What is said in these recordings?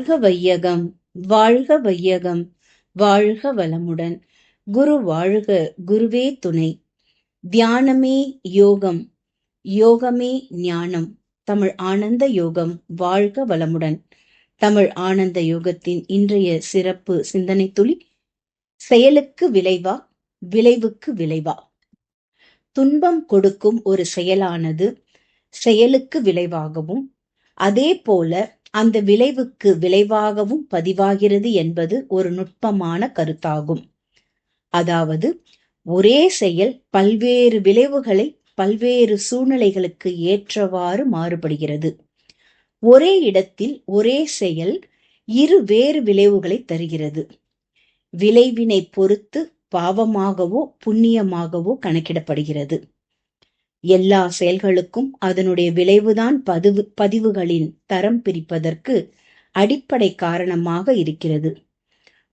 வாழ்க வையகம், வாழ்க வையகம், வாழ்க வளமுடன். குரு வாழ்க, குருவே துணை. தியானமே யோகம், யோகமே ஞானம். தமிழ் ஆனந்த யோகம் வாழ்க வளமுடன். தமிழ் ஆனந்த யோகத்தின் இன்றைய சிறப்பு சிந்தனை துளி: செயலுக்கு விளைவா, விளைவுக்கு விளைவா? துன்பம் கொடுக்கும் ஒரு செயலானது செயலுக்கு விளைவாகவும் அதே போல அந்த விளைவுக்கு விளைவாகவும் பதிவாகிறது என்பது ஒரு நுட்பமான கருத்தாகும். அதாவது ஒரே செயல் பல்வேறு விளைவுகளை பல்வேறு சூழ்நிலைகளுக்கு ஏற்றவாறு மாறுபடுகிறது. ஒரே இடத்தில் ஒரே செயல் இரு வேறு விளைவுகளை தருகிறது. விளைவினை பொறுத்து பாவமாகவோ புண்ணியமாகவோ கணக்கிடப்படுகிறது. எல்லா செயல்களுக்கும் அதனுடைய விளைவுதான் பதிவுகளின் தரம் பிரிப்பதற்கு அடிப்படை காரணமாக இருக்கிறது.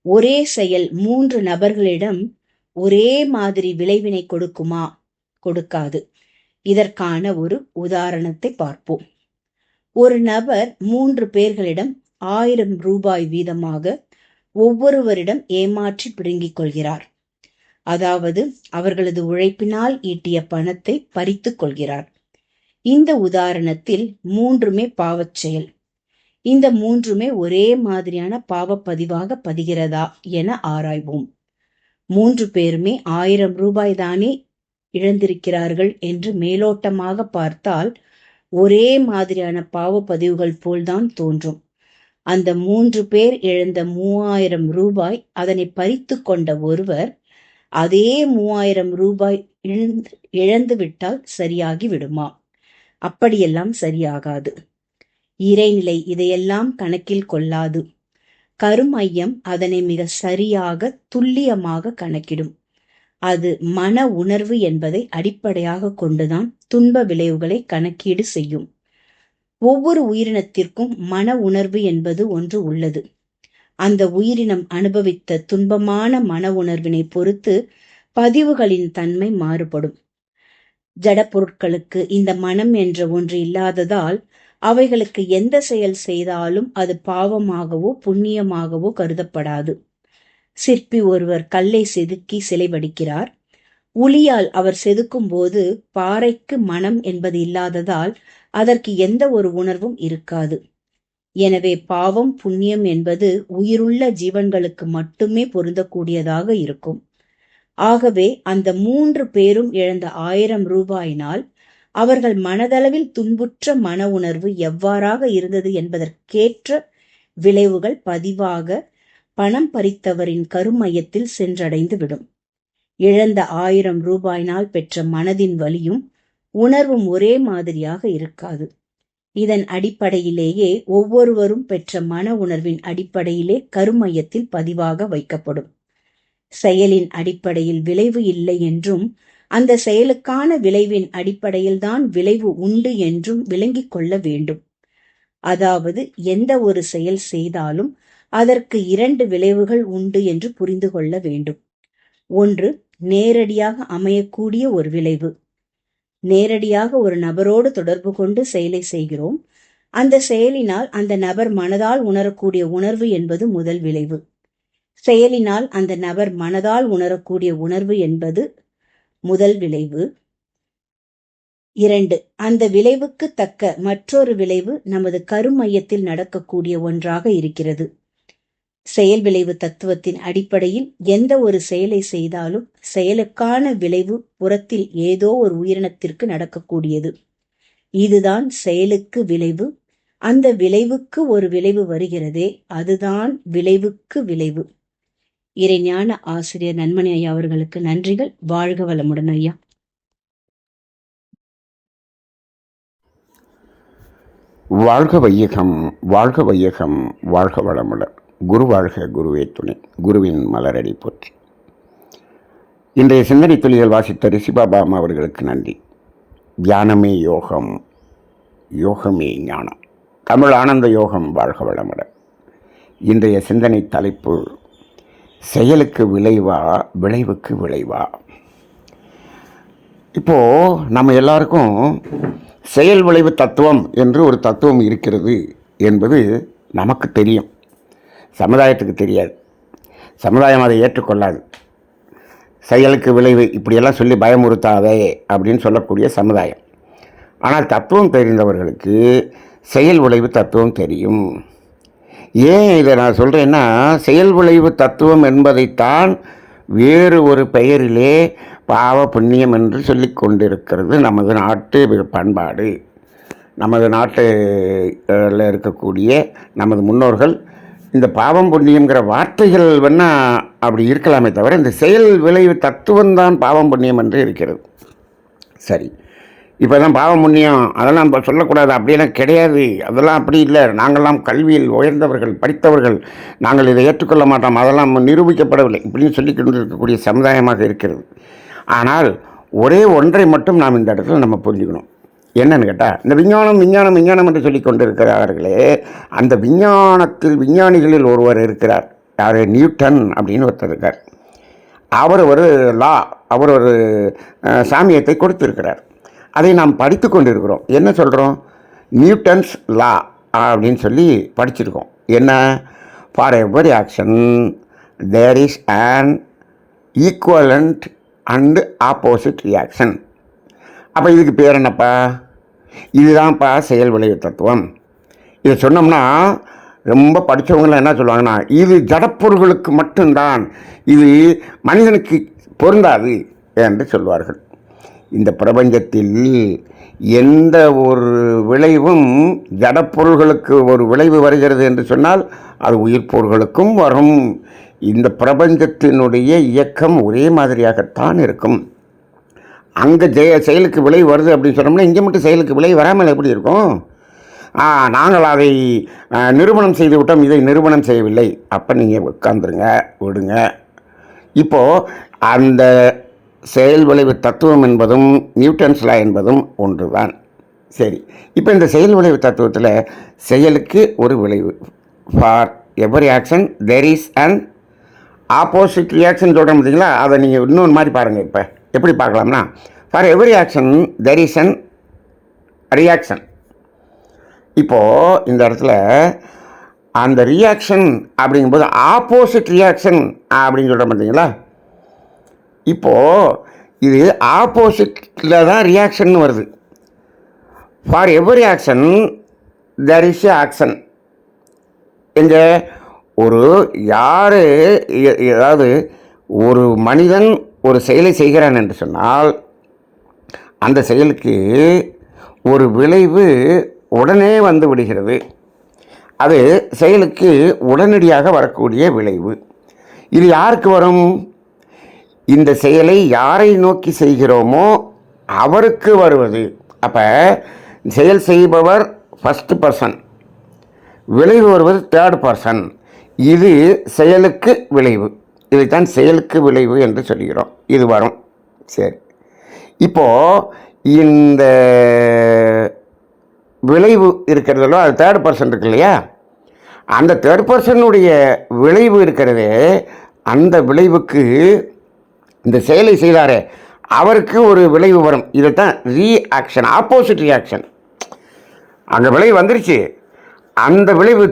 ஒரே செயல் 3 நபர்களிடம் ஒரே மாதிரி விளைவினை கொடுக்குமா? கொடுக்காது. இதற்கான ஒரு உதாரணத்தை பார்ப்போம். ஒரு நபர் 3 பேர்களிடம் 1000 ரூபாய் வீதமாக ஒவ்வொருவரிடம் ஏமாற்றி பிடுங்கிக் கொள்கிறார். அதாவது அவர்களது உழைப்பினால் ஈட்டிய பணத்தை பறித்துக் கொள்கிறார். இந்த உதாரணத்தில் 3மே பாவச் செயல். இந்த 3மே ஒரே மாதிரியான பாவப்பதிவாக பதிகிறதா என ஆராய்வோம். 3 பேருமே 1000 ரூபாய் தானே இழந்திருக்கிறார்கள் என்று மேலோட்டமாக பார்த்தால் ஒரே மாதிரியான பாவப்பதிவுகள் போல்தான் தோன்றும். அந்த 3 பேர் இழந்த 3000 ரூபாய் அதனை பறித்து கொண்ட ஒருவர் அதே 3000 ரூபாய் இழந்து விட்டால் சரியாகி விடுமா? அப்படியெல்லாம் சரியாகாது. இறைநிலை இதையெல்லாம் கணக்கில் கொள்ளாது. கருமையம் அதனை மிக சரியாக துல்லியமாக கணக்கிடும். அது மன உணர்வு என்பதை அடிப்படையாக கொண்டுதான் துன்ப விளைவுகளை கணக்கீடு செய்யும். ஒவ்வொரு உயிரினத்திற்கும் மன உணர்வு என்பது ஒன்று உள்ளது. அந்த உயிரினம் அனுபவித்த துன்பமான மன உணர்வினை பொறுத்து பதிவுகளின் தன்மை மாறுபடும். ஜட பொருட்களுக்கு இந்த மனம் என்ற ஒன்று இல்லாததால் அவைகளுக்கு எந்த செயல் செய்தாலும் அது பாவமாகவோ புண்ணியமாகவோ கருதப்படாது. சிற்பி ஒருவர் கல்லை செதுக்கி சிலை வடிக்கிறார். உளியால் அவர் செதுக்கும் போது பாறைக்கு மனம் என்பது இல்லாததால் அதற்கு எந்த ஒரு உணர்வும் இருக்காது. எனவே பாவம் புண்ணியம் என்பது உயிருள்ள ஜீவன்களுக்கு மட்டுமே பொருந்தக்கூடியதாக இருக்கும். ஆகவே அந்த 3 பேரும் இழந்த 1000 ரூபாயினால் அவர்கள் மனதளவில் துன்புற்ற மன உணர்வு எவ்வாறாக இருந்தது என்பதற்கேற்ற விளைவுகள் பதிவாக பணம் பறித்தவரின் கருமையத்தில் சென்றடைந்து விடும். இழந்த 1000 ரூபாயினால் பெற்ற மனதின் வலியும் உணர்வும் ஒரே மாதிரியாக இருக்காது. இதன் அடிப்படையிலேயே ஒவ்வொருவரும் பெற்ற மன உணர்வின் அடிப்படையிலே கருமையத்தில் பதிவாக வைக்கப்படும். செயலின் அடிப்படையில் விளைவு இல்லை என்றும் அந்த செயலுக்கான விளைவின் அடிப்படையில்தான் விளைவு உண்டு என்றும் விளங்கிக் கொள்ள வேண்டும். அதாவது எந்த ஒரு செயல் செய்தாலும் அதற்கு 2 விளைவுகள் உண்டு என்று புரிந்து கொள்ள வேண்டும். ஒன்று நேரடியாக அமையக்கூடிய ஒரு விளைவு. நேரடியாக ஒரு நபரோடு தொடர்பு கொண்டு செயலை செய்கிறோம். அந்த செயலினால் அந்த நபர் மனதால் உணரக்கூடிய உணர்வு என்பது முதல் விளைவு. செயலினால் அந்த நபர் மனதால் உணரக்கூடிய உணர்வு என்பது முதல் விளைவு. 2, அந்த விளைவுக்கு தக்க மற்றொரு விளைவு நமது கருமையத்தில் நடக்கக்கூடிய ஒன்றாக இருக்கிறது. செயல் விளைவு தத்துவத்தின் அடிப்படையில் எந்த ஒரு செயலை செய்தாலும் செயலுக்கான விளைவு புறத்தில் ஏதோ ஒரு உயிரினத்திற்கு நடக்கக்கூடியது. இதுதான் செயலுக்கு விளைவு. அந்த விளைவுக்கு ஒரு விளைவு வருகிறதே, அதுதான் விளைவுக்கு விளைவு. இறைஞான ஆசிரியர் நன்மணி ஐயா அவர்களுக்கு நன்றிகள். வாழ்க வளமுடன் ஐயா. வாழ்க வையகம், வாழ்க வையகம், வாழ்க வளமுடன். குரு வாழ்க, குருவே துணை. குருவின் மலரடி போற்றி. இன்றைய சிந்தனை துளிகள் வாசித்த ரிஷிபாபா அம்மா அவர்களுக்கு நன்றி. தியானமே யோகம், யோகமே ஞானம். தமிழ் ஆனந்த யோகம் வாழ்க வளமுடன். இன்றைய சிந்தனை தலைப்பு: செயலுக்கு விளைவா, விளைவுக்கு விளைவா? இப்போது நம்ம எல்லாருக்கும் செயல் விளைவு தத்துவம் என்று ஒரு தத்துவம் இருக்கிறது என்பது நமக்கு தெரியும். சமுதாயத்துக்கு தெரியாது, சமுதாயம் அதை ஏற்றுக்கொள்ளாது. செயலுக்கு விளைவு இப்படியெல்லாம் சொல்லி பயமுறுத்தாதே அப்படின்னு சொல்லக்கூடிய சமுதாயம். ஆனால் தத்துவம் தெரிந்தவர்களுக்கு செயல் விளைவு தத்துவம் தெரியும். ஏன் இதை நான் சொல்கிறேன்னா, செயல் விளைவு தத்துவம் என்பதைத்தான் வேறு ஒரு பெயரிலே பாவ புண்ணியம் என்று சொல்லி கொண்டிருக்கிறது நமது நாட்டு பண்பாடு. நமது நாட்டில் இருக்கக்கூடிய நமது முன்னோர்கள் இந்த பாவம் புண்ணியங்கிற வார்த்தைகள் வேணால் அப்படி இருக்கலாமே தவிர, இந்த செயல் விளைவு தத்துவம்தான் பாவம் புண்ணியம் என்று இருக்கிறது. சரி, இப்போ தான் பாவம் புண்ணியம் அதெல்லாம் இப்போ சொல்லக்கூடாது, அப்படியெல்லாம் கிடையாது, அதெல்லாம் அப்படி இல்லை, நாங்கள்லாம் கல்வியில் உயர்ந்தவர்கள், படித்தவர்கள், நாங்கள் இதை ஏற்றுக்கொள்ள மாட்டோம், அதெல்லாம் நிரூபிக்கப்படவில்லை இப்படின்னு சொல்லி கொண்டு இருக்கக்கூடிய சமுதாயமாக இருக்கிறது. ஆனால் ஒரே ஒன்றை மட்டும் நாம் இந்த இடத்துல நம்ம புரிஞ்சுக்கணும். என்னன்னு கேட்டால், இந்த விஞ்ஞானம் விஞ்ஞானம் விஞ்ஞானம் என்று சொல்லி கொண்டு இருக்கிறார்களே, அந்த விஞ்ஞானிகளில் ஒருவர் இருக்கிறார். யார்? நியூட்டன் அப்படின்னு ஒருத்தர் இருக்கார். அவர் ஒரு சாமியத்தை கொடுத்திருக்கிறார். அதை நாம் படித்து கொண்டு இருக்கிறோம். என்ன சொல்கிறோம்? நியூட்டன்ஸ் லா அப்படின்னு சொல்லி படிச்சிருக்கோம். என்ன? For every action there is an equivalent and opposite reaction. அப்போ இதுக்கு பேர் என்னப்பா? இதுதான்ப்பா செயல் விளைவு தத்துவம். இதை சொன்னோம்னா ரொம்ப படித்தவங்களாம் என்ன சொல்லுவாங்கன்னா, இது ஜடப்பொருள்களுக்கு மட்டும்தான், இது மனிதனுக்கு பொருந்தாது என்று சொல்வார்கள். இந்த பிரபஞ்சத்தில் எந்த ஒரு விளைவும் ஜடப்பொருள்களுக்கு ஒரு விளைவு வருகிறது என்று சொன்னால் அது உயிர் பொருள்களுக்கும் வரும். இந்த பிரபஞ்சத்தினுடைய இயக்கம் ஒரே மாதிரியாகத்தான் இருக்கும். அங்கே செயலுக்கு விளைவு வருது அப்படின்னு சொன்னோம்னா இங்கே மட்டும் செயலுக்கு விளைவு வராமல் எப்படி இருக்கும்? நாங்கள் அதை நிரூபணம் செய்து விட்டோம், இதை நிரூபணம் செய்யவில்லை. அப்போ நீங்கள் உட்காந்துருங்க, விடுங்க. இப்போது அந்த செயல் விளைவு தத்துவம் என்பதும் நியூட்டன்ஸ் லா என்பதும் ஒன்று தான். சரி, இப்போ இந்த செயல் விளைவு தத்துவத்தில் செயலுக்கு ஒரு விளைவு, for every action there is an opposite reaction சொல்கிறோம் பார்த்தீங்களா? அதை நீங்கள் இன்னொன்று மாதிரி பாருங்கள். இப்போ எப்படி பார்க்கலாம்னா, for every action there is an reaction. இப்போது இந்த இடத்துல அந்த ரியாக்ஷன் அப்படிங்கும்போது ஆப்போசிட் ரியாக்ஷன் அப்படின்னு சொல்கிறோம் பார்த்தீங்களா? இப்போது இது ஆப்போசிட்டில் தான் ரியாக்ஷன் வருது. For every action there is a action. எங்கே அதாவது ஒரு மனிதன் ஒரு செயலை செய்கிறான் என்று சொன்னால் அந்த செயலுக்கு ஒரு விளைவு உடனே வந்து விடுகிறது. அது செயலுக்கு உடனடியாக வரக்கூடிய விளைவு. இது யாருக்கு வரும்? இந்த செயலை யாரை நோக்கி செய்கிறோமோ அவருக்கு வருவது. அப்போ செயல் செய்பவர் ஃபஸ்ட்டு பர்சன், விளைவு வருவது தேர்ட் பர்சன். இது செயலுக்கு விளைவு. இதைத்தான் செயலுக்கு விளைவு என்று சொல்கிறோம். இது வரும். சரி, இப்போது இந்த விளைவு இருக்கிறதோ அது தேர்ட் பர்சன் இருக்கு இல்லையா? அந்த தேர்ட் பர்சனுடைய விளைவு இருக்கிறதே, அந்த விளைவுக்கு இந்த செயலை செய்தாரே அவருக்கு ஒரு விளைவு வரும். இதைத்தான் ரீஆக்ஷன், ஆப்போசிட் ரியாக்ஷன். அந்த விளைவு வந்துருச்சு, அந்த விளைவு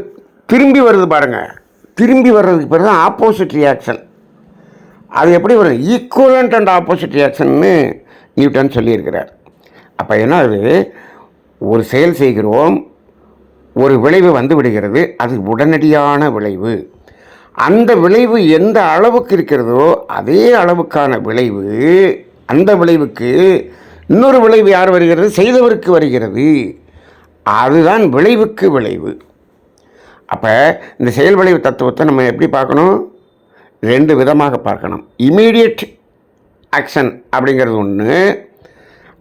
திரும்பி வருது பாருங்கள். திரும்பி வர்றதுக்கு பிறகு தான் ஆப்போசிட் ரியாக்ஷன். அது எப்படி வரும்? ஈக்குவலண்ட் அண்ட் ஆப்போசிட் ரியாக்ஷன்னு நியூட்டன் சொல்லியிருக்கிறார். அப்போ என்ன, அது ஒரு செயல் செய்கிறோம், ஒரு விளைவு வந்து விடுகிறது, அது உடனடியான விளைவு. அந்த விளைவு எந்த அளவுக்கு இருக்கிறதோ அதே அளவுக்கான விளைவு, அந்த விளைவுக்கு இன்னொரு விளைவு யார் வருகிறது? செய்தவருக்கு வருகிறது. அதுதான் விளைவுக்கு விளைவு. அப்போ இந்த செயல் விளைவு தத்துவத்தை நம்ம எப்படி பார்க்கணும்? ரெண்டு விதமாக பார்க்கணும். இமீடியட் ஆக்ஷன் அப்படிங்கிறது ஒன்று,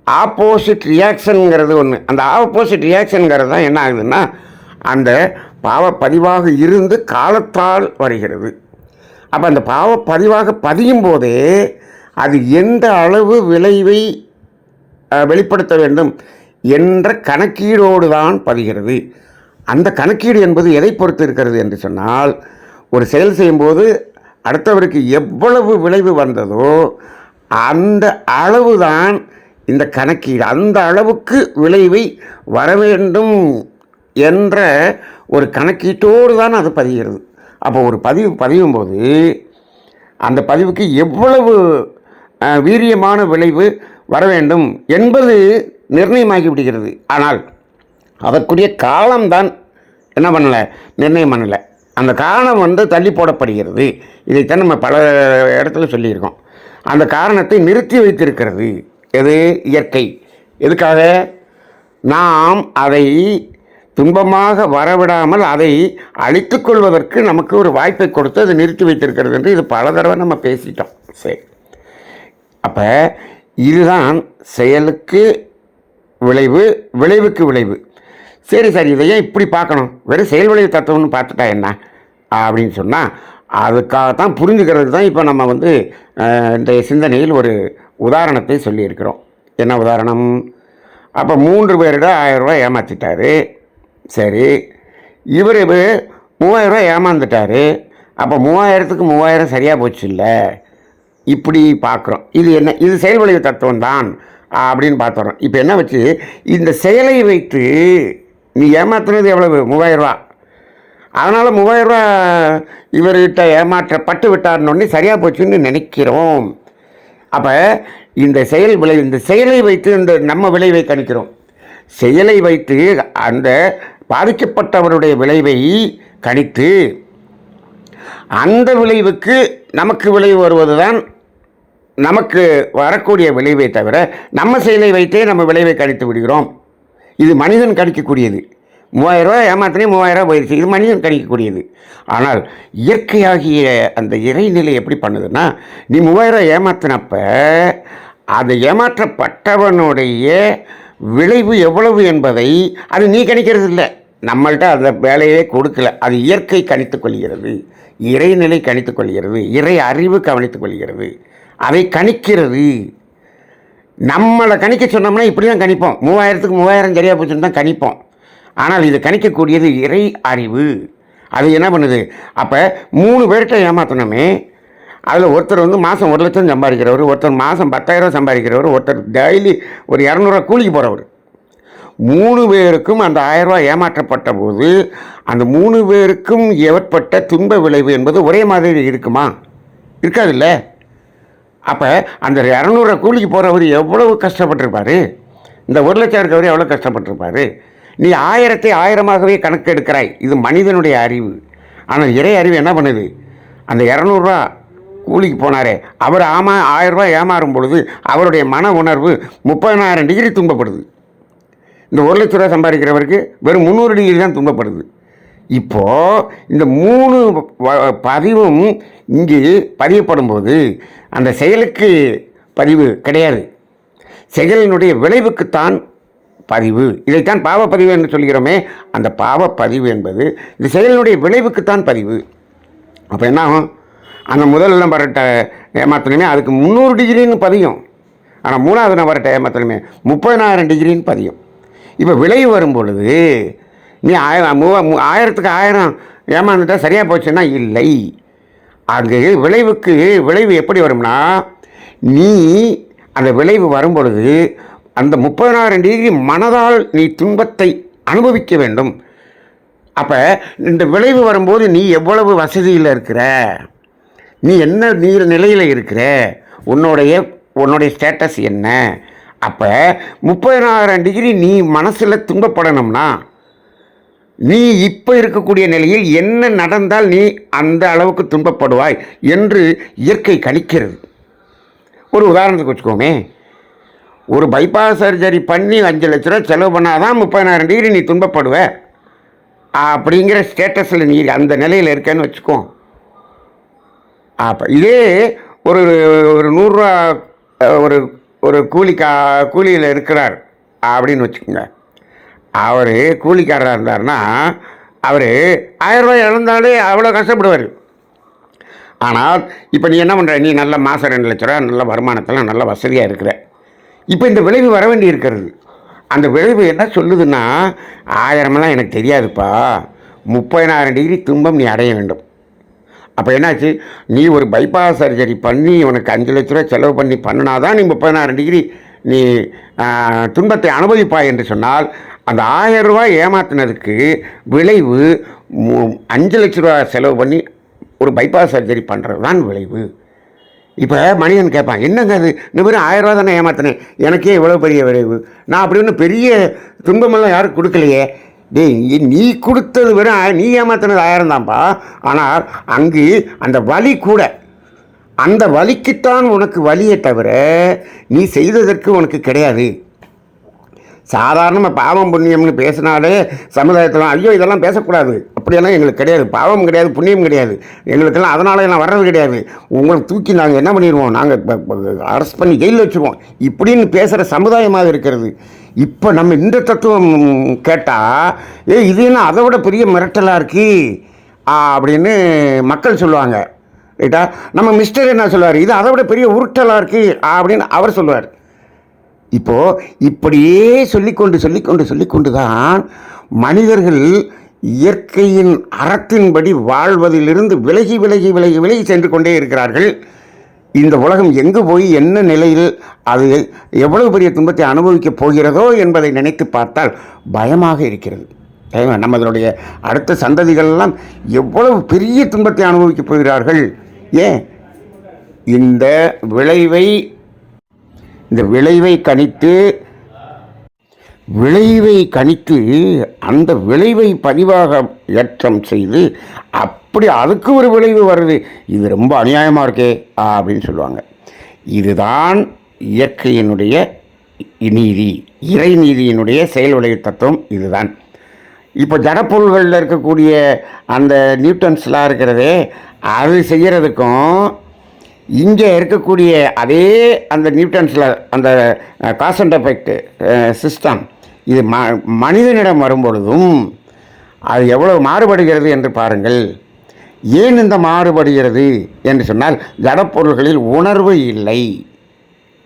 ஆப்போசிட் ரியாக்ஷனுங்கிறது ஒன்று. அந்த ஆப்போசிட் ரியாக்ஷனுங்கிறது தான் என்ன ஆகுதுன்னா, அந்த பாவப்பதிவாக இருந்து காலத்தால் வருகிறது. அப்போ அந்த பாவப்பதிவாக பதியும் போதே அது எந்த அளவு விளைவை வெளிப்படுத்த வேண்டும் என்ற கணக்கீடோடு தான் பதிகிறது. அந்த கணக்கீடு என்பது எதை பொறுத்து இருக்கிறது என்று சொன்னால், ஒரு செயல் செய்யும்போது அடுத்தவருக்கு எவ்வளவு விளைவு வந்ததோ அந்த அளவு தான் இந்த கணக்கீடு. அந்த அளவுக்கு விளைவை வர வேண்டும் என்ற ஒரு கணக்கீட்டோடு தான் அது பதிகிறது. அப்போ ஒரு பதியும் போது அந்த பதிவுக்கு எவ்வளவு வீரியமான விளைவு வர வேண்டும் என்பது நிர்ணயமாகி விடுகிறது. ஆனால் அதற்குரிய காலம்தான் என்ன பண்ணலை, நிர்ணயம் பண்ணலை. அந்த காரணம் தள்ளி போடப்படுகிறது. இதைத்தான் நம்ம பல இடத்துல சொல்லியிருக்கோம். அந்த காரணத்தை நிறுத்தி வைத்திருக்கிறது எது? இயற்கை. எதுக்காக? நாம் அதை துன்பமாக வரவிடாமல் அதை அழித்து கொள்வதற்கு நமக்கு ஒரு வாய்ப்பை கொடுத்து அதை நிறுத்தி வைத்திருக்கிறது என்று இது பல தடவை நம்ம பேசிட்டோம். சரி, அப்போ இதுதான் செயலுக்கு விளைவு, விளைவுக்கு விளைவு. சரி சார், இதை ஏன் இப்படி பார்க்கணும்? வெறும் செயல் விளைவு தத்துவம்னு பார்த்துட்டா என்ன அப்படின்னு சொன்னால், அதுக்காகத்தான் புரிஞ்சுக்கிறது தான் இப்போ நம்ம இந்த சிந்தனையில் ஒரு உதாரணத்தை சொல்லியிருக்கிறோம். என்ன உதாரணம்? அப்போ 3 பேரிட 1000 ரூபாய் ஏமாற்றிட்டாரு. சரி, இவர் 3000 ரூபாய் ஏமாந்துட்டார். அப்போ 3000க்கு 3000 சரியாக போச்சு இல்லை, இப்படி பார்க்குறோம். இது என்ன? இது செயல் விளைவு தத்துவம் தான் அப்படின்னு பார்த்துறோம். இப்போ என்ன வச்சு இந்த செயலை வைத்து நீ ஏமாத்துனது எவ்வளவு? 3000 ரூபா. அதனால் 3000 ரூபா இவர்கிட்ட ஏமாற்றப்பட்டு விட்டார்னு சரியாக போச்சுன்னு நினைக்கிறோம். அப்போ இந்த செயலை வைத்து இந்த நம்ம விளைவை கணிக்கிறோம். செயலை வைத்து அந்த பாதிக்கப்பட்டவருடைய விளைவை கணித்து அந்த விளைவுக்கு நமக்கு விளைவு வருவது தான் நமக்கு வரக்கூடிய விளைவை தவிர நம்ம செயலை வைத்தே நம்ம விளைவை கணித்து விடுகிறோம். இது மனிதன் கணிக்கக்கூடியது. 3000 ரூபாய் ஏமாத்தினே 3000 ரூபாய் போயிடுச்சு, இது மனிதன் கணிக்கக்கூடியது. ஆனால் இயற்கையாகிய அந்த இறைநிலை எப்படி பண்ணுதுன்னா, நீ 3000 ரூபாய் ஏமாத்தினப்ப அது ஏமாற்றப்பட்டவனுடைய விளைவு எவ்வளவு என்பதை அது நீ கணிக்கிறது இல்லை. நம்மள்கிட்ட அந்த வேலையே கொடுக்கல. அது இயற்கை கணித்துக் கொள்கிறது, இறைநிலை கணித்துக் கொள்கிறது, இறை அறிவு கவனித்துக் கொள்கிறது, அதை கணிக்கிறது. நம்மளை கணிக்க சொன்னோம்னா இப்படி தான் கணிப்போம். 3000க்கு 3000 சரியாக போச்சுன்னு தான் கணிப்போம். ஆனால் இது கணிக்கக்கூடியது இறை அறிவு. அது என்ன பண்ணுது? அப்போ 3 பேர்கிட்ட ஏமாற்றணுமே, அதில் ஒருத்தர் மாதம் 1 லட்சம் சம்பாதிக்கிறவர், ஒருத்தர் மாதம் 10,000 சம்பாதிக்கிறவர், ஒருத்தர் டெய்லி ஒரு 200 ரூபா கூலிக்கு போகிறவர். 3 பேருக்கும் அந்த 1000 ரூபா ஏமாற்றப்பட்ட போது அந்த 3 பேருக்கும் ஏற்பட்ட துன்ப விளைவு என்பது ஒரே மாதிரி இருக்குமா? இருக்காதுல்ல. அப்போ அந்த 200 ரூபா கூலிக்கு போகிறவர் எவ்வளவு கஷ்டப்பட்டிருப்பார், இந்த 1 லட்சம் இருக்கவர் எவ்வளோ கஷ்டப்பட்டிருப்பார். நீ 1000ஐ 1000ஆகவே கணக்கு எடுக்கிறாய். இது மனிதனுடைய அறிவு. ஆனால் இறை அறிவு என்ன பண்ணுது? அந்த 200 ரூபா கூலிக்கு போனாரே அவர் 1000 ரூபாய் ஏமாறும் பொழுது அவருடைய மன உணர்வு 30,000 டிகிரி துன்பப்படுது. இந்த 1 லட்ச ரூபா சம்பாதிக்கிறவருக்கு வெறும் 300 டிகிரி தான் துன்பப்படுது. இப்போது இந்த 3 பதிவும் இங்கு பதியப்படும் போது அந்த செயலுக்கு பதிவு கிடையாது, செயலினுடைய விளைவுக்குத்தான் பதிவு. இதைத்தான் பாவப்பதிவு என்று சொல்கிறோமே, அந்த பாவப்பதிவு என்பது இந்த செயலினுடைய விளைவுக்குத்தான் பதிவு. அப்போ என்ன ஆகும்? அந்த முதல் நம்பர்கிட்ட ஏமாத்தணுமே அதுக்கு 300 டிகிரின்னு பதியும். ஆனால் 3வது நம்பர்கிட்ட ஏமாத்தணுமே 30,000 டிகிரின்னு பதியும். இப்போ விளைவு வரும் பொழுது நீ 1000க்கு 1000 ஏமாந்துட்டா சரியாக போச்சுன்னா இல்லை. அங்கு விளைவு எப்படி வரும்னா, நீ அந்த விளைவு வரும் பொழுது அந்த 30,000 டிகிரி மனதால் நீ துன்பத்தை அனுபவிக்க வேண்டும். அப்போ இந்த விளைவு வரும்போது நீ எவ்வளவு வசதியில் இருக்கிற, நீ என்ன நிலையில் இருக்கிற, உன்னுடைய ஸ்டேட்டஸ் என்ன. அப்போ 30,000 டிகிரி நீ மனசில் துன்பப்படணும்னா நீ இப்போ இருக்கக்கூடிய நிலையில் என்ன நடந்தால் நீ அந்த அளவுக்கு துன்பப்படுவாய் என்று இயற்கை கணிக்கிறது. ஒரு உதாரணத்துக்கு வச்சுக்கோமே, ஒரு பைபாஸ் சர்ஜரி பண்ணி 5 லட்ச ரூபா செலவு பண்ணாதான் 30,000 டிகிரி நீ துன்பப்படுவ அப்படிங்கிற ஸ்டேட்டஸில் நீ அந்த நிலையில் இருக்கேன்னு வச்சுக்கோ. அப்போ இதே ஒரு 100 ரூபா ஒரு கூலியில் இருக்கிறார் அப்படின்னு வச்சுக்கோங்க. அவர் கூலிக்காரராக இருந்தார்னா அவர் 1000 ரூபாய் இழந்தாலே அவ்வளோ கஷ்டப்படுவார். ஆனால் இப்போ நீ என்ன பண்ணுற? நீ நல்ல மாதம் 2 லட்ச ரூபா நல்ல வருமானத்தில் நல்ல வசதியாக இருக்கிற. இப்போ இந்த விளைவு வர வேண்டி இருக்கிறது. அந்த விளைவு என்ன சொல்லுதுன்னா, 1000மெல்லாம் எனக்கு தெரியாதுப்பா, 30,000 டிகிரி துன்பம் நீ அடைய வேண்டும். அப்போ என்னாச்சு? நீ ஒரு பைபாஸ் சர்ஜரி பண்ணி உனக்கு 5 லட்ச ரூபா செலவு பண்ணி பண்ணினாதான் நீ 30,000 டிகிரி நீ துன்பத்தை அனுபவிப்பாய் என்று சொன்னால் அந்த 1000 ரூபாய் ஏமாத்தினதுக்கு விளைவு 5 லட்ச ரூபா செலவு பண்ணி ஒரு பைபாஸ் சர்ஜரி பண்ணுறது தான் விளைவு. இப்போ மனிதன் கேட்பான், என்னங்க அது இந்த மாதிரி 1000 ரூபா தானே ஏமாத்தினேன், எனக்கே இவ்வளோ பெரிய விளைவு, நான் அப்படி ஒன்றும் பெரிய துன்பமெல்லாம் யாரும் கொடுக்கலையே. டேய், நீ கொடுத்தது வெறும் நீ ஏமாத்தினது 1000 தான்ப்பா. ஆனால் அங்கு அந்த வலி கூட, அந்த வலிக்குத்தான் உனக்கு வலியை தவிர நீ செய்ததற்கு உனக்கு கிடையாது. சாதாரணமாக பாவம் புண்ணியம்னு பேசினாலே சமுதாயத்தில் ஐயோ இதெல்லாம் பேசக்கூடாது, அப்படியெல்லாம் எங்களுக்கு கிடையாது, பாவம் கிடையாது புண்ணியம் கிடையாது, எங்களுக்கெல்லாம் அதனால நான் வர்றது கிடையாது, உங்களை தூக்கி நாங்கள் என்ன பண்ணிடுவோம், நாங்கள் அரெஸ்ட் பண்ணி ஜெயிலில் வச்சுருவோம் இப்படின்னு பேசுகிற சமுதாயமாக இருக்கிறது. இப்போ நம்ம இந்த தத்துவம் கேட்டால் இது என்ன அதை விட பெரிய மிரட்டலாக இருக்கு அப்படின்னு மக்கள் சொல்லுவாங்க. ரைட்டா? நம்ம மிஸ்டர் என்ன சொல்லுவார், இது அதை விட பெரிய உருட்டலாக இருக்குது அப்படின்னு அவர் சொல்லுவார். இப்போது இப்படியே சொல்லிக்கொண்டு தான் மனிதர்கள் இயற்கையின் அறத்தின்படி வாழ்வதிலிருந்து விலகி சென்று கொண்டே இருக்கிறார்கள். இந்த உலகம் எங்கு போய் என்ன நிலையில் அது எவ்வளவு பெரிய துன்பத்தை அனுபவிக்கப் போகிறதோ என்பதை நினைத்து பார்த்தால் பயமாக இருக்கிறது. நம்ம அதனுடைய அடுத்த சந்ததிகளெல்லாம் எவ்வளவு பெரிய துன்பத்தை அனுபவிக்கப் போகிறார்கள். ஏன் இந்த விளைவை கணித்து அந்த விளைவை பதிவாக ஏற்றம் செய்து அப்படி அதுக்கு ஒரு விளைவு வருது, இது ரொம்ப அநியாயமாக இருக்கே அப்படின்னு சொல்லுவாங்க. இதுதான் இயற்கையினுடைய நீதி, இறைநீதியினுடைய செயல் விளைவு தத்துவம் இதுதான். இப்போ ஜடப்பொருள்களில் இருக்கக்கூடிய அந்த நியூட்டன்ஸ்லாம் இருக்கிறதே, அது செய்கிறதுக்கும் இங்கே இருக்கக்கூடிய அதே அந்த நியூட்டன்ஸில் அந்த காஸ் அண்ட் எஃபெக்ட் சிஸ்டம் இது மனிதனிடம் வரும்பொழுதும் அது எவ்வளவு மாறுபடுகிறது என்று பாருங்கள். ஏன் இந்த மாறுபடுகிறது என்று சொன்னால், ஜடப்பொருள்களில் உணர்வு இல்லை,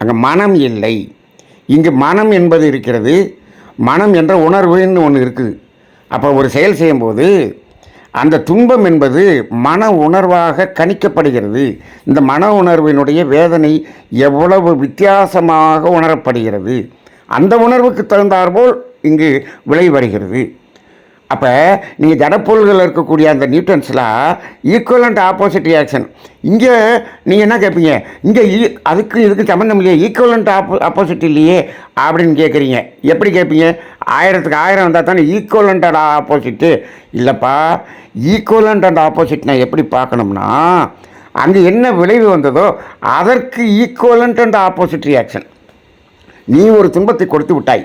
அங்கே மனம் இல்லை. இங்கு மனம் என்பது இருக்கிறது, மனம் என்ற உணர்வுன்னு ஒன்று இருக்குது. அப்போ ஒரு செயல் செய்யும்போது அந்த துன்பம் என்பது மன உணர்வாக கணிக்கப்படுகிறது. இந்த மன உணர்வினுடைய வேதனை எவ்வளவு வித்தியாசமாக உணரப்படுகிறது, அந்த உணர்வுக்கு தகுந்தாற்போல் இங்கு விளை வருகிறது. அப்போ நீங்கள் ஜடப்பொருள்களில் இருக்கக்கூடிய அந்த நியூட்டன்ஸ்லாம் ஈக்குவலண்ட் ஆப்போசிட் ரியாக்ஷன். இங்கே நீங்கள் என்ன கேட்பீங்க, இங்கே இதுக்கு சம்மந்தம் இல்லையே, ஈக்குவலண்ட் ஆப்போசிட் இல்லையே அப்படின்னு கேட்குறீங்க. எப்படி கேட்பீங்க, 1000க்கு 1000 வந்தால் தானே ஈக்குவலண்ட் அண்ட் ஆப்போசிட்டு. இல்லைப்பா, ஈக்குவலண்ட் அண்ட் ஆப்போசிட் நான் எப்படி பார்க்கணும்னா, அங்கே என்ன விளைவு வந்ததோ அதற்கு ஈக்குவலண்ட் அண்ட் ஆப்போசிட் ரியாக்ஷன். நீ ஒரு துன்பத்தை கொடுத்து விட்டாய்,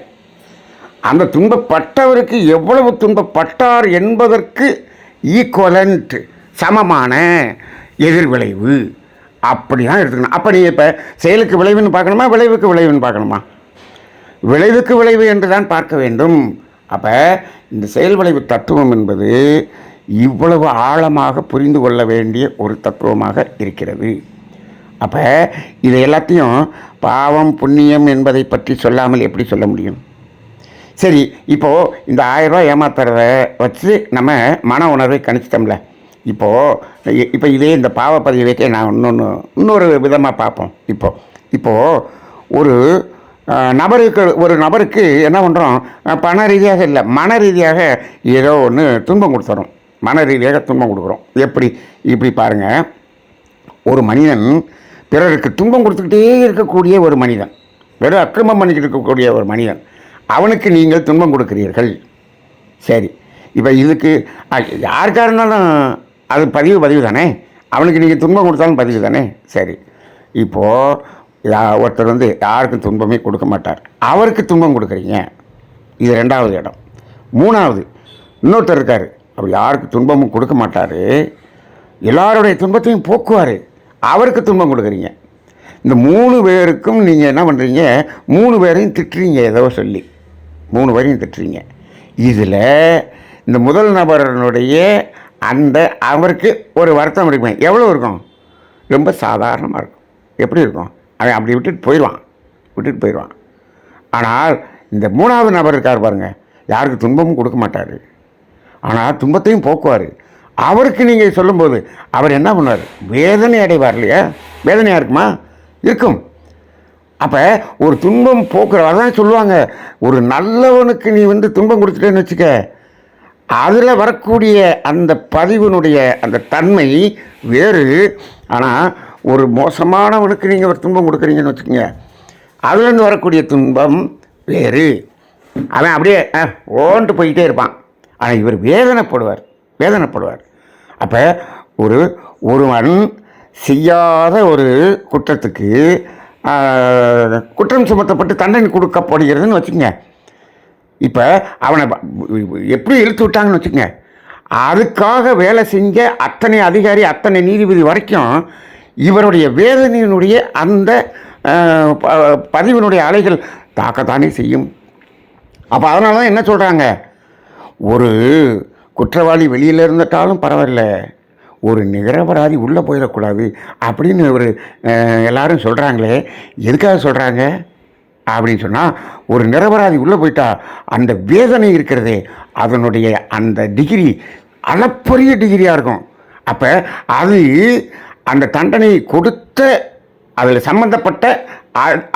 அந்த துன்பப்பட்டவருக்கு எவ்வளவு துன்பப்பட்டார் என்பதற்கு ஈக்குவலண்ட் சமமான எதிர்விளைவு, அப்படி தான் எடுத்துக்கணும். அப்போ நீங்கள் இப்போ செயலுக்கு விளைவுன்னு பார்க்கணுமா, விளைவுக்கு விளைவுன்னு பார்க்கணுமா? விளைவுக்கு விளைவு என்று தான் பார்க்க வேண்டும். அப்போ இந்த செயல் விளைவு தத்துவம் என்பது இவ்வளவு ஆழமாக புரிந்து கொள்ள வேண்டிய ஒரு தத்துவமாக இருக்கிறது. அப்போ இதை எல்லாத்தையும் பாவம் புண்ணியம் என்பதை பற்றி சொல்லாமல் எப்படி சொல்ல முடியும்? சரி, இப்போது இந்த 1000 ரூபா ஏமாத்துறத வச்சு நம்ம மன உணர்வை கணிச்சிட்டோம்ல. இப்போ இதே இந்த பாவப்பதிவைக்கே நான் இன்னொரு விதமாக பார்ப்போம். இப்போது ஒரு நபருக்கு என்ன பண்ணுறோம், பண ரீதியாக இல்லை, மன ரீதியாக ஏதோ ஒன்று துன்பம் கொடுத்துறோம், மன ரீதியாக துன்பம் கொடுக்குறோம். இப்படி பாருங்கள், ஒரு மனிதன் பிறருக்கு துன்பம் கொடுத்துக்கிட்டே இருக்கக்கூடிய ஒரு மனிதன், வெறும் அக்கிரமம் பண்ணிக்கிட்டு இருக்கக்கூடிய ஒரு மனிதன், அவனுக்கு நீங்கள் துன்பம் கொடுக்கிறீர்கள். சரி, இப்போ இதுக்கு யாருக்காக இருந்தாலும் அது பதிவு தானே, அவனுக்கு நீங்கள் துன்பம் கொடுத்தாலும் பதிவு தானே. சரி, இப்போது ஒருத்தர் யாருக்கும் துன்பமே கொடுக்க மாட்டார், அவருக்கு துன்பம் கொடுக்குறீங்க. இது 2வது இடம். 3வது இன்னொருத்தர் இருக்கார், அப்படி யாருக்கு துன்பமும் கொடுக்க மாட்டார், எல்லாருடைய துன்பத்தையும் போக்குவார், அவருக்கு துன்பம் கொடுக்குறீங்க. இந்த 3 பேருக்கும் நீங்கள் என்ன பண்ணுறீங்க, 3 பேரையும் திட்டுறீங்க, ஏதோ சொல்லி 3 பேரையும் திட்டுறீங்க. இதில் இந்த முதல் நபரனுடைய அவருக்கு ஒரு வருத்தம் இருக்குமே, எவ்வளோ இருக்கும், ரொம்ப சாதாரணமாக இருக்கும். எப்படி இருக்கும், அவன் அப்படி விட்டுட்டு போயிடுவான். ஆனால் இந்த 3வது நபர் இருக்கார் பாருங்கள், யாருக்கு துன்பமும் கொடுக்க மாட்டார், ஆனால் துன்பத்தையும் போக்குவார். அவருக்கு நீங்கள் சொல்லும்போது அவர் என்ன பண்ணுவார், வேதனை அடைவார் இல்லையா? வேதனையாக இருக்குமா? இருக்கும். அப்போ ஒரு துன்பம் போக்குற அதான் சொல்லுவாங்க, ஒரு நல்லவனுக்கு நீ வந்து துன்பம் கொடுத்துட்டேன்னு வச்சுக்க, அதில் வரக்கூடிய அந்த பதிவினுடைய அந்த தன்மை வேறு. ஆனால் ஒரு மோசமானவனுக்கு நீங்கள் ஒரு துன்பம் கொடுக்குறீங்கன்னு வச்சுக்கோங்க, அதுலேருந்து வரக்கூடிய துன்பம் வேறு. அவன் அப்படியே ஓன்ட்டு போய்கிட்டே இருப்பான். ஆனால் இவர் வேதனைப்படுவார். அப்போ ஒருவன் செய்யாத ஒரு குற்றத்துக்கு குற்றம் சுமத்தப்பட்டு தண்டனை கொடுக்கப்படுகிறதுன்னு வச்சுக்கோங்க. இப்போ அவனை எப்படி இழுத்து விட்டாங்கன்னு வச்சுக்கோங்க, அதுக்காக வேலை செஞ்ச அத்தனை அதிகாரி அத்தனை நீதிபதி வரைக்கும் இவருடைய வேதனையினுடைய அந்த பதிவினுடைய அலைகள் தாக்கத்தானே செய்யும். அப்போ அதனால தான் என்ன சொல்கிறாங்க, ஒரு குற்றவாளி வெளியில் இருந்துட்டாலும் பரவாயில்ல, ஒரு நிரபராதி உள்ளே போயிடக்கூடாது அப்படின்னு ஒரு எல்லாரும் சொல்கிறாங்களே. எதுக்காக சொல்கிறாங்க அப்படின்னு சொன்னால், ஒரு நிரபராதி உள்ளே போயிட்டா அந்த வேதனை இருக்கிறதே அதனுடைய அந்த டிகிரி அளப்பரிய டிகிரியாக இருக்கும். அப்போ அது அந்த தண்டனை கொடுத்த அதில் சம்பந்தப்பட்ட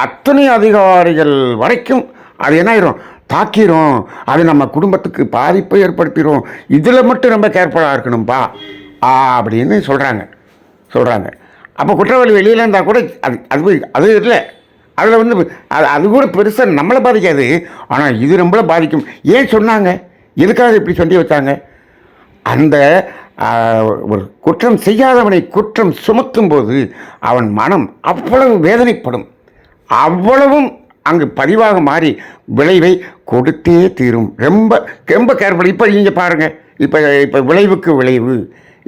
அத்தனை அதிகாரிகள் வரைக்கும் அது என்ன ஆயிரும், தாக்கிரும். அது நம்ம குடும்பத்துக்கு பாதிப்பை ஏற்படுத்திடும். இதில் மட்டும் ரொம்ப கேர்ஃபுல்லாக இருக்கணும்ப்பா அப்படின்னு சொல்கிறாங்க. அப்போ குற்றவாளி வெளியில் இருந்தால் கூட அது இல்லை, அதில் வந்து அது கூட பெருசாக நம்மளை பாதிக்காது, ஆனால் இது நம்மளை பாதிக்கும். ஏன் சொன்னாங்க, எதுக்காக இப்படி சொல்லி வச்சாங்க? அந்த ஒரு குற்றம் செய்யாதவனை குற்றம் சுமத்தும் போது அவன் மனம் அவ்வளவு வேதனைப்படும், அவ்வளவும் அங்கு பதிவாக மாறி விளைவை கொடுத்தே தீரும். ரொம்ப ரொம்ப கேர்ஃபுல். இப்போ நீங்கள் பாருங்கள், இப்போ விளைவுக்கு விளைவு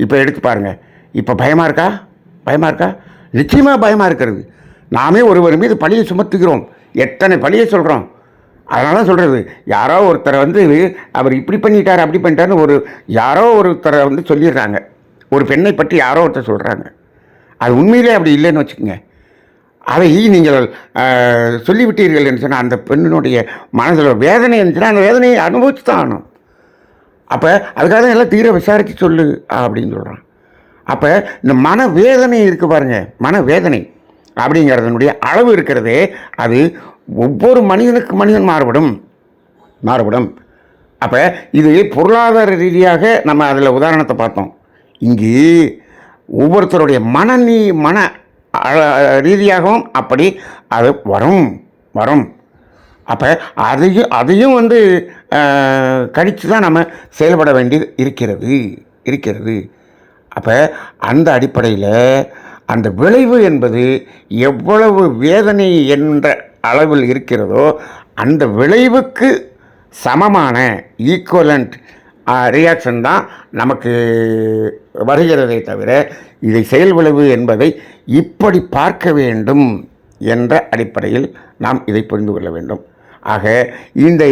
இப்போ எடுத்து பாருங்கள். இப்போ பயமாக இருக்கா? நிச்சயமாக பயமாக இருக்கிறது. நாமே ஒருவர் மீது பழியை சுமத்துகிறோம், எத்தனை பழியை சொல்கிறோம். அதனால தான் சொல்கிறது, யாரோ ஒருத்தரை வந்து அவர் இப்படி பண்ணிட்டார் அப்படி பண்ணிட்டாருன்னு யாரோ ஒருத்தரை வந்து சொல்லிடுறாங்க. ஒரு பெண்ணை பற்றி யாரோ ஒருத்தர் சொல்கிறாங்க, அது உண்மையிலே அப்படி இல்லைன்னு வச்சுக்கோங்க. அதை நீங்கள் சொல்லிவிட்டீர்கள் என்று சொன்னால் அந்த பெண்ணினுடைய மனதில் வேதனை இருந்துச்சுன்னா அந்த வேதனையை அனுபவிச்சு தான் ஆகணும். அப்போ அதுக்காக தான் எல்லாம் தீர விசாரித்து சொல்லு அப்படின்னு சொல்கிறான். அப்போ இந்த மனவேதனை இருக்குது பாருங்கள், மனவேதனை அப்படிங்கிறதனுடைய அளவு இருக்கிறதே அது ஒவ்வொரு மனிதன் மாறுபடும். அப்போ இது பொருளாதார ரீதியாக நம்ம அதில் உதாரணத்தை பார்த்தோம். இங்கு ஒவ்வொருத்தருடைய மன ரீதியாகவும் அப்படி அது வரும். அப்போ அதையும் வந்து கணித்து தான் நம்ம செயல்பட வேண்டியது இருக்கிறது. அப்போ அந்த அடிப்படையில் அந்த விளைவு என்பது எவ்வளவு வேதனை என்ற அளவில் இருக்கிறதோ அந்த விளைவுக்கு சமமான ஈக்குவலண்ட் ரியாக்ஷன் தான் நமக்கு வருகிறதை தவிர இதை செயல் விளைவு என்பதை இப்படி பார்க்க வேண்டும் என்ற அடிப்படையில் நாம் இதை புரிந்து கொள்ள வேண்டும். ஆக இந்த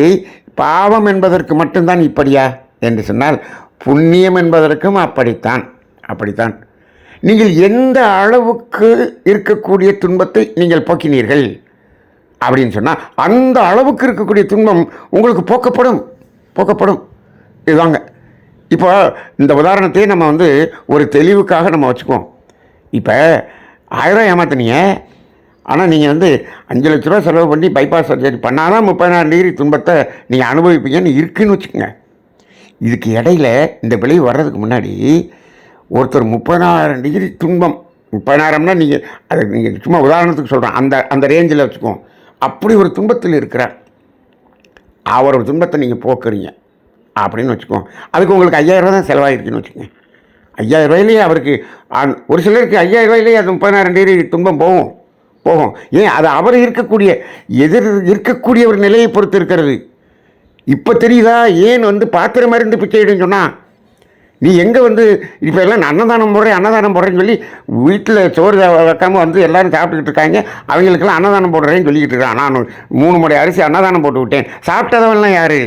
பாவம் என்பதற்கு மட்டும்தான் இப்படியா என்று சொன்னால், புண்ணியம் என்பதற்கும் அப்படித்தான். நீங்கள் எந்த அளவுக்கு இருக்கக்கூடிய துன்பத்தை நீங்கள் போக்கினீர்கள் அப்படின்னு சொன்னால் அந்த அளவுக்கு இருக்கக்கூடிய துன்பம் உங்களுக்கு போக்கப்படும். இதுதாங்க. இப்போ இந்த உதாரணத்தையே நம்ம வந்து ஒரு தெளிவுக்காக நம்ம வச்சுக்குவோம். இப்போ 1000 ஏமாத்தினீங்க, ஆனால் நீங்கள் வந்து 5 லட்ச ரூபா செலவு பண்ணி பைபாஸ் சர்ஜரி பண்ணால் தான் 34 டிகிரி துன்பத்தை நீங்கள் அனுபவிப்பீங்கன்னு இருக்குன்னு வச்சுக்கோங்க. இதுக்கு இடையில் இந்த விளைவு வர்றதுக்கு முன்னாடி ஒருத்தர் 34 டிகிரி துன்பம், 34னா நீங்கள் சும்மா உதாரணத்துக்கு சொல்கிறேன், அந்த ரேஞ்சில் வச்சுக்குவோம். அப்படி ஒரு துன்பத்தில் இருக்கிறார், அவரோட துன்பத்தை நீங்கள் போக்குறீங்க அப்படின்னு வச்சுக்குவோம். அதுக்கு உங்களுக்கு 5000 ரூபா தான் செலவாகிருக்குன்னு வச்சுக்கோங்க. 5000 ரூபாயிலேயே அவருக்கு ஒரு சிலருக்கு 5000 ரூபாயிலேயே அது 34 டிகிரி துன்பம் போகும். ஏன், அது அவர் இருக்கக்கூடிய ஒரு நிலையை பொறுத்து இருக்கிறது. இப்போ தெரியுதா ஏன் வந்து பாத்திரம் மருந்து பிச்சை எடுன்னு சொன்னால், நீ எங்கே வந்து இப்போ எல்லாம் அன்னதானம் போடுறேன்னு சொல்லி வீட்டில் சோறு வைக்காமல் வந்து எல்லோரும் சாப்பிட்டுக்கிட்டு இருக்காங்க. அவங்களுக்கெல்லாம் அன்னதானம் போடுறேன்னு சொல்லிக்கிட்டு இருக்கான். நான் 3 மூடை அரிசி அன்னதானம் போட்டு விட்டேன். சாப்பிட்டதவெல்லாம் யார்?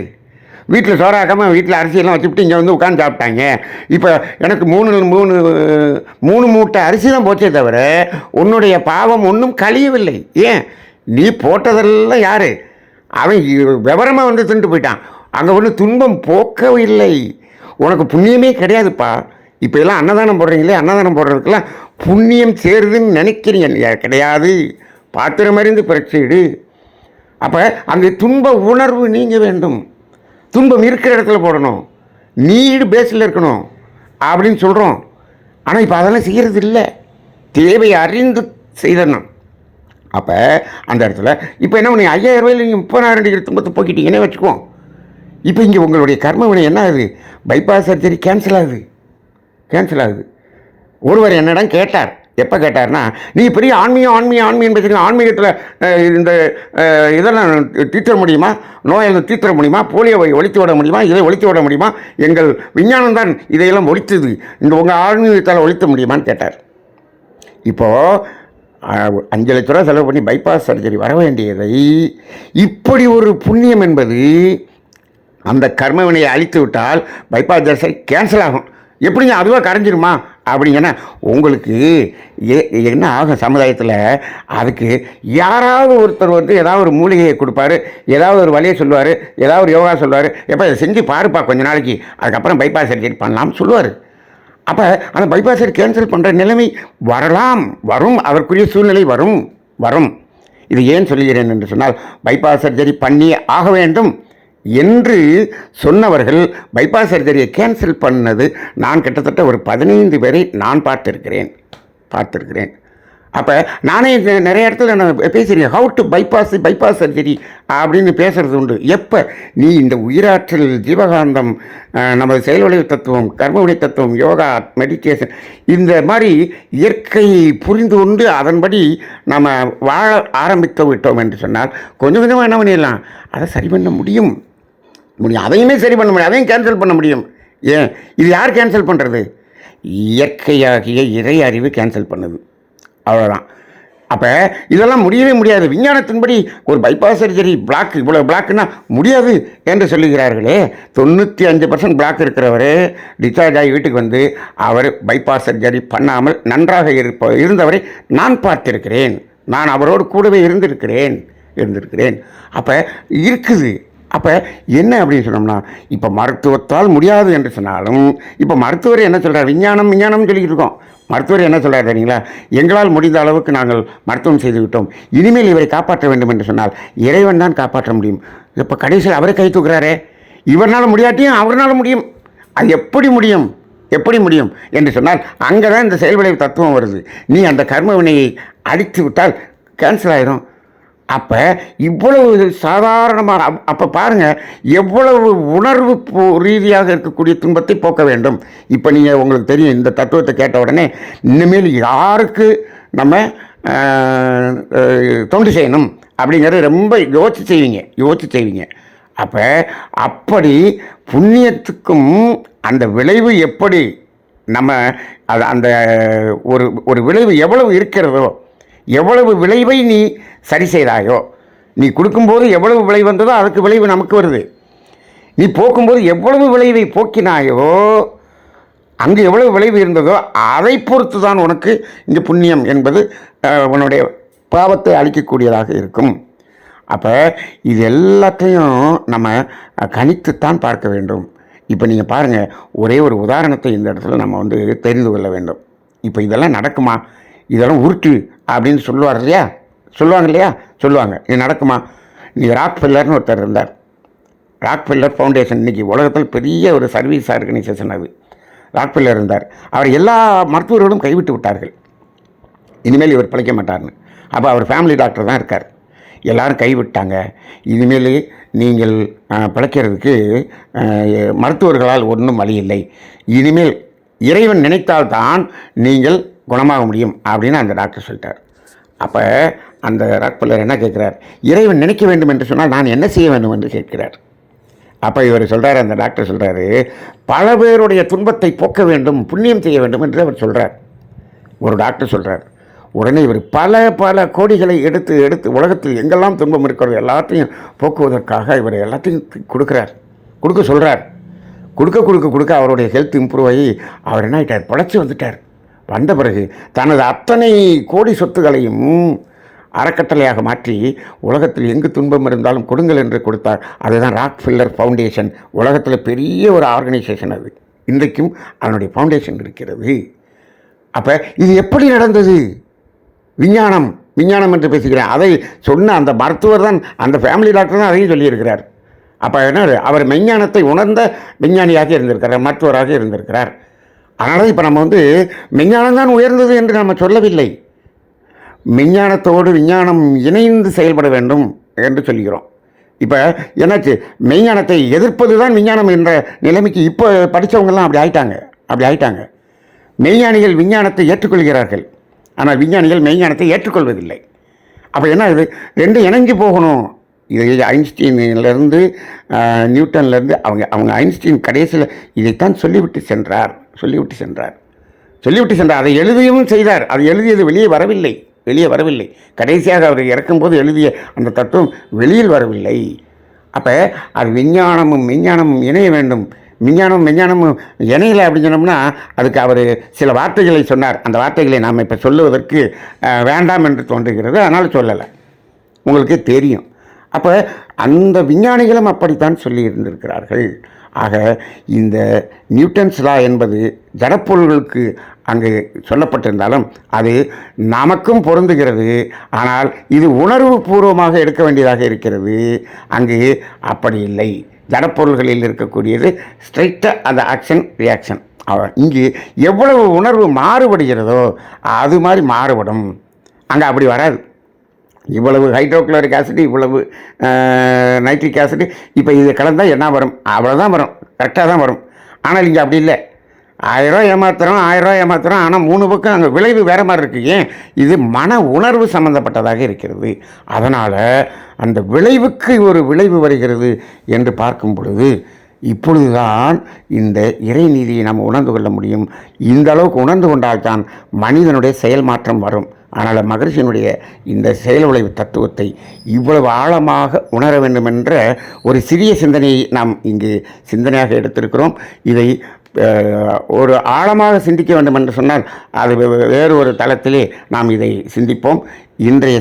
வீட்டில் சோறாக்காமல் வீட்டில் அரிசியெல்லாம் வச்சுக்கிட்டு இங்கே வந்து உட்காந்து சாப்பிட்டாங்க. இப்போ எனக்கு 3 மூட்டை அரிசி தான் போச்சே தவிர உன்னுடைய பாவம் ஒன்றும் கழியவில்லை. ஏன், நீ போட்டதெல்லாம் யார்? அவன் விவரமாக வந்து தின்ட்டு போயிட்டான். அங்கே ஒன்றும் துன்பம் போக்கவில்லை. உனக்கு புண்ணியமே கிடையாதுப்பா. இப்போ எல்லாம் அன்னதானம் போடுறீங்களே, அன்னதானம் போடுறதுக்கெல்லாம் புண்ணியம் சேருதுன்னு நினைக்கிறீங்க. கிடையாது, பாத்திரமறிந்து பிறச்சிடு. அப்போ அங்கே துன்ப உணர்வு நீங்க வேண்டும். துன்பம் இருக்கிற இடத்துல போடணும், நீடு பேஸில் இருக்கணும் அப்படின்னு சொல்கிறோம். ஆனால் இப்போ அதெல்லாம் செய்கிறது இல்லை. தேவை அறிந்து செய்தணும். அப்போ அந்த இடத்துல இப்போ என்ன பண்ணி 5000 ரூபாயில் நீங்கள் 30,000 டிகிரி துன்பத்தை போக்கிட்டீங்கன்னே வச்சுக்குவோம். இப்போ இங்கே உங்களுடைய கர்ம வினை என்ன ஆகுது? பைபாஸ் சர்ஜரி கேன்சல் ஆகுது. ஒருவர் என்னிடம் கேட்டார். எப்போ கேட்டார்னா, நீ பெரிய ஆன்மீகம் பேசுகிறீங்க, ஆன்மீகத்தில் இந்த இதெல்லாம் தீர்த்த முடியுமா, நோயை தீர்த்த முடியுமா, போலியோவை ஒழித்து விட முடியுமா, இதை ஒழித்து விட முடியுமா, எங்கள் விஞ்ஞானம் தான் இதையெல்லாம் ஒழித்தது, இந்த உங்கள் ஆன்மீகத்தால் ஒழித்த முடியுமான்னு கேட்டார். இப்போது 5 லட்ச ரூபா செலவு பண்ணி பைபாஸ் சர்ஜரி வர வேண்டியதை இப்படி ஒரு புண்ணியம் என்பது அந்த கர்ம வினையை அழித்து விட்டால் பைபாஸ் சர்ஜரி கேன்சல் ஆகும். எப்படிங்க அதுவாக கரைஞ்சிருமா அப்படிங்கன்னா, உங்களுக்கு என்ன ஆகும் சமுதாயத்தில்? அதுக்கு யாராவது ஒருத்தர் ஏதாவது ஒரு மூலிகையை கொடுப்பாரு, ஏதாவது ஒரு வழியை சொல்லுவார், ஏதாவது ஒரு யோகா சொல்லுவார், எப்போ இதை செஞ்சு பாருப்பா கொஞ்ச நாளைக்கு, அதுக்கப்புறம் பைபாஸ் சர்ஜரி பண்ணலாம்னு சொல்லுவார். அப்போ அந்த பைபாஸ் சர்ஜரி கேன்சல் பண்ணுற நிலைமை வரும், அதற்குரிய சூழ்நிலை வரும். இது ஏன் சொல்கிறேன் என்று சொன்னால், பைபாஸ் சர்ஜரி பண்ணி ஆக வேண்டும் என்று சொன்னவர்கள் பைபாஸ் சர்ஜரியை கேன்சல் பண்ணது நான் கிட்டத்தட்ட ஒரு 15 பேரை நான் பார்த்துருக்கிறேன். அப்போ நானே நிறைய இடத்துல நான் பேசுகிறேன், ஹவு டு பைபாஸ் சர்ஜரி அப்படின்னு பேசுகிறது உண்டு. எப்போ நீ இந்த உயிராற்றல், ஜீவகாந்தம், நமது செயல்விளைவு தத்துவம், கர்மவினை தத்துவம், யோகா, மெடிடேஷன், இந்த மாதிரி இயற்கையை புரிந்து கொண்டு அதன்படி நம்ம வாழ ஆரம்பித்து விட்டோம் என்று சொன்னால் கொஞ்சம் கொஞ்சமாக என்ன பண்ணிடலாம், அதை சரி பண்ண முடியும். அதையுமே சரி பண்ண முடியும், அதையும் கேன்சல் பண்ண முடியும். ஏன் இது யார் கேன்சல் பண்ணுறது? இயற்கையாகிய இறை அறிவு கேன்சல் பண்ணுது, அவ்வளோதான். அப்போ இதெல்லாம் முடியவே முடியாது. விஞ்ஞானத்தின்படி ஒரு பைபாஸ் சர்ஜரி இவ்வளோ பிளாக்குன்னா முடியாது என்று சொல்லுகிறார்களே. 95% பிளாக் இருக்கிறவர் டிஸ்சார்ஜ் ஆகி வீட்டுக்கு வந்து அவர் பைபாஸ் சர்ஜரி பண்ணாமல் நன்றாக இருந்தவரை நான் பார்த்திருக்கிறேன். நான் அவரோடு கூடவே இருந்திருக்கிறேன். அப்போ இருக்குது. அப்போ என்ன அப்படின்னு சொன்னோம்னா, இப்போ மருத்துவத்தால் முடியாது என்று சொன்னாலும், இப்போ மருத்துவர் என்ன சொல்கிறார்? விஞ்ஞானம்னு சொல்லிக்கிட்டு இருக்கோம். மருத்துவர் என்ன சொல்கிறார் தெரியுங்களா? எங்களால் முடிந்த அளவுக்கு நாங்கள் மருத்துவம் செய்து விட்டோம், இனிமேல் இவரை காப்பாற்ற வேண்டும் என்று சொன்னால் இறைவன் தான் காப்பாற்ற முடியும். இப்போ கடைசியில் அவரை கை தூக்குறாரே, இவரால் முடியாட்டியும் அவரால் முடியும். அது எப்படி முடியும் என்று சொன்னால் அங்கே தான் இந்த செயல்விளைவு தத்துவம் வருது. நீ அந்த கர்ம வினையை அழித்து விட்டால் கேன்சல் ஆயிரும். அப்போ இவ்வளவு சாதாரணமாக, அப்போ பாருங்கள் எவ்வளவு உணர்வு ரீதியாக இருக்கக்கூடிய துன்பத்தை போக்க வேண்டும். இப்போ நீங்கள் உங்களுக்கு தெரியும், இந்த தத்துவத்தை கேட்ட உடனே இனிமேல் யாருக்கு நம்ம தொண்டு செய்யணும் அப்படிங்கிறது ரொம்ப யோசிச்சு செய்வீங்க. அப்போ அப்படி புண்ணியத்துக்கும் அந்த விளைவு எப்படி நம்ம அந்த ஒரு விளைவு எவ்வளவு இருக்கிறதோ, எவ்வளவு விளைவை நீ சரி செய்தாயோ, நீ கொடுக்கும்போது எவ்வளவு விளைவு வந்ததோ அதுக்கு விளைவு நமக்கு வருது. நீ போக்கும்போது எவ்வளவு விளைவை போக்கினாயோ, அங்கே எவ்வளவு விளைவு இருந்ததோ அதை பொறுத்து தான் உனக்கு இங்கே புண்ணியம் என்பது உன்னுடைய பாவத்தை அழிக்கக்கூடியதாக இருக்கும். அப்போ இது எல்லாத்தையும் நம்ம கணித்துத்தான் பார்க்க வேண்டும். இப்போ நீங்கள் பாருங்கள், ஒரே ஒரு உதாரணத்தை இந்த இடத்துல நம்ம தெரிந்து கொள்ள வேண்டும். இப்போ இதெல்லாம் நடக்குமா, இதெல்லாம் உருட்டு அப்படின்னு சொல்லுவாங்க இல்லையா? இது நடக்குமா? நீ ராக்ஃபெல்லர்னு ஒருத்தர் இருந்தார். ராக்ஃபெல்லர் ஃபவுண்டேஷன் இன்றைக்கி உலகத்தில் பெரிய ஒரு சர்வீஸ் ஆர்கனைசேஷன் அது. ராக்ஃபெல்லர் இருந்தார். அவர் எல்லா மருத்துவர்களும் கைவிட்டு விட்டார்கள், இனிமேல் இவர் பிழைக்க மாட்டார்னு. அப்போ அவர் ஃபேமிலி டாக்டர் தான் இருக்கார். எல்லோரும் கைவிட்டாங்க. இனிமேல் நீங்கள் பிழைக்கிறதுக்கு மருத்துவர்களால் ஒன்றும் வழி இல்லை, இனிமேல் இறைவன் நினைத்தால்தான் நீங்கள் குணமாக முடியும் அப்படின்னு அந்த டாக்டர் சொல்லிட்டார். அப்போ அந்த ராக்ஃபெல்லர் என்ன கேட்குறார்? இறைவன் நினைக்க வேண்டும் என்று சொன்னால் நான் என்ன செய்ய வேண்டும் என்று கேட்கிறார். அப்போ இவர் சொல்கிறார், அந்த டாக்டர் சொல்கிறாரு, பல பேருடைய துன்பத்தை போக்க வேண்டும், புண்ணியம் செய்ய வேண்டும் என்று அவர் சொல்கிறார். ஒரு டாக்டர் சொல்கிறார். உடனே இவர் பல கோடிகளை எடுத்து உலகத்தில் எங்கெல்லாம் துன்பம் இருக்கிறதோ எல்லாத்தையும் போக்குவதற்காக இவர் எல்லாத்தையும் கொடுக்க சொல்கிறார். கொடுக்க அவருடைய ஹெல்த் இம்ப்ரூவ் ஆகி அவர் என்ன ஆகிட்டார்? பிழைச்சி வந்துட்டார். வந்த பிறகு தனது அத்தனை கோடி சொத்துக்களையும் அறக்கட்டளையாக மாற்றி உலகத்தில் எங்கு துன்பம் இருந்தாலும் கொடுங்கள் என்று கொடுத்தார். அதுதான் ராக்ஃபெல்லர் ஃபவுண்டேஷன். உலகத்தில் பெரிய ஒரு ஆர்கனைசேஷன் அது. இன்றைக்கும் அதனுடைய ஃபவுண்டேஷன் இருக்கிறது. அப்போ இது எப்படி நடந்தது? விஞ்ஞானம் என்று பேசுகிறேன். அதை சொன்ன அந்த மருத்துவர் தான், அந்த ஃபேமிலி டாக்டர் தான் அதையும் சொல்லியிருக்கிறார். அப்போ என்ன, அவர் மெஞ்ஞானத்தை உணர்ந்த விஞ்ஞானியாக இருந்திருக்கிறார், மருத்துவராக இருந்திருக்கிறார். அதனால் இப்போ நம்ம மெஞ்ஞானம் தான் உயர்ந்தது என்று நம்ம சொல்லவில்லை. மெஞ்ஞானத்தோடு விஞ்ஞானம் இணைந்து செயல்பட வேண்டும் என்று சொல்கிறோம். இப்போ என்னாச்சு, மெய்ஞானத்தை எதிர்ப்பது தான் விஞ்ஞானம் என்ற நிலைமைக்கு இப்போ படித்தவங்கெல்லாம் அப்படி ஆயிட்டாங்க. மெய்ஞானிகள் விஞ்ஞானத்தை ஏற்றுக்கொள்கிறார்கள், ஆனால் விஞ்ஞானிகள் மெய்ஞானத்தை ஏற்றுக்கொள்வதில்லை. அப்போ என்ன, இது ரெண்டும் இணைஞ்சு போகணும். இது ஐன்ஸ்டீனிலேருந்து நியூட்டன்லேருந்து அவங்க ஐன்ஸ்டீன் கடைசியில் இதைத்தான் சொல்லிவிட்டு சென்றார். அதை எழுதியும் செய்தார். அது எழுதியது வெளியே வரவில்லை. கடைசியாக அவர் இறக்கும்போது எழுதிய அந்த தத்துவம் வெளியில் வரவில்லை. அப்போ அது விஞ்ஞானமும் மெஞ்ஞானமும் இணைய வேண்டும். மெஞ்ஞானமும் இணையலை அப்படின்னு சொன்னோம்னா அதுக்கு அவர் சில வார்த்தைகளை சொன்னார். அந்த வார்த்தைகளை நாம் இப்போ சொல்லுவதற்கு வேண்டாம் என்று தோன்றுகிறது, அதனால் சொல்லலை. உங்களுக்கு தெரியும். அப்போ அந்த விஞ்ஞானிகளும் அப்படித்தான் சொல்லி இருந்திருக்கிறார்கள். ஆக இந்த நியூட்டன்ஸ் லா என்பது ஜடப்பொருள்களுக்கு அங்கு சொல்லப்பட்டிருந்தாலும் அது நமக்கும் பொருந்துகிறது. ஆனால் இது உணர்வு பூர்வமாக எடுக்க வேண்டியதாக இருக்கிறது. அங்கு அப்படி இல்லை. ஜடப்பொருள்களில் இருக்கக்கூடியது ஸ்ட்ரைட்டாக அந்த ஆக்ஷன் ரியாக்ஷன். இங்கு எவ்வளவு உணர்வு மாறுபடுகிறதோ அது மாதிரி மாறுபடும். அங்கே அப்படி வராது. இவ்வளவு ஹைட்ரோக்ளோரிக் ஆசிட், இவ்வளவு நைட்ரிக் ஆசிட், இப்போ இது கலந்தால் என்ன வரும், அவ்வளோதான் வரும், கரெக்டாக தான் வரும். ஆனால் இங்கே அப்படி இல்லை. 1000 ஏமாத்துறோம், ஆனால் 3 பக்கம் அங்கே விளைவு வேறு மாதிரி இருக்குது. ஏன், இது மன உணர்வு சம்பந்தப்பட்டதாக இருக்கிறது. அதனால் அந்த விளைவுக்கு ஒரு விளைவு வருகிறது என்று பார்க்கும் பொழுது இப்பொழுதுதான் இந்த இறைநீதியை நாம் உணர்ந்து கொள்ள முடியும். இந்த அளவுக்கு உணர்ந்து கொண்டால்தான் மனிதனுடைய செயல் மாற்றம் வரும். ஆனால் மகரிஷியினுடைய இந்த செயல் விளைவு தத்துவத்தை இவ்வளவு ஆழமாக உணர வேண்டும் என்ற ஒரு சிறிய சிந்தனையை நாம் இங்கு சிந்தனையாக எடுத்திருக்கிறோம். இதை ஒரு ஆழமாக சிந்திக்க வேண்டும் என்று சொன்னால் அது வேறு ஒரு தளத்திலே நாம் இதை சிந்திப்போம். இன்றைய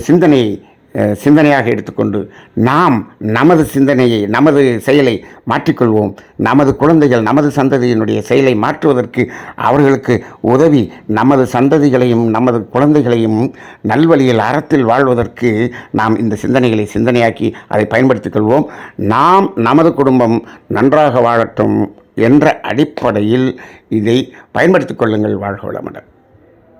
சிந்தனையாக எடுத்துக்கொண்டு நாம் நமது சிந்தனையை, நமது செயலை மாற்றிக்கொள்வோம். நமது குழந்தைகள், நமது சந்ததியினுடைய செயலை மாற்றுவதற்கு அவர்களுக்கு உதவி, நமது சந்ததிகளையும் நமது குழந்தைகளையும் நல்வழியில் அறத்தில் வாழ்வதற்கு நாம் இந்த சிந்தனையாக்கி அதை பயன்படுத்திக் கொள்வோம். நாம் நமது குடும்பம் நன்றாக வாழட்டும் என்ற அடிப்படையில் இதை பயன்படுத்திக் கொள்ளுங்கள். வாழ்க வளமுடன்.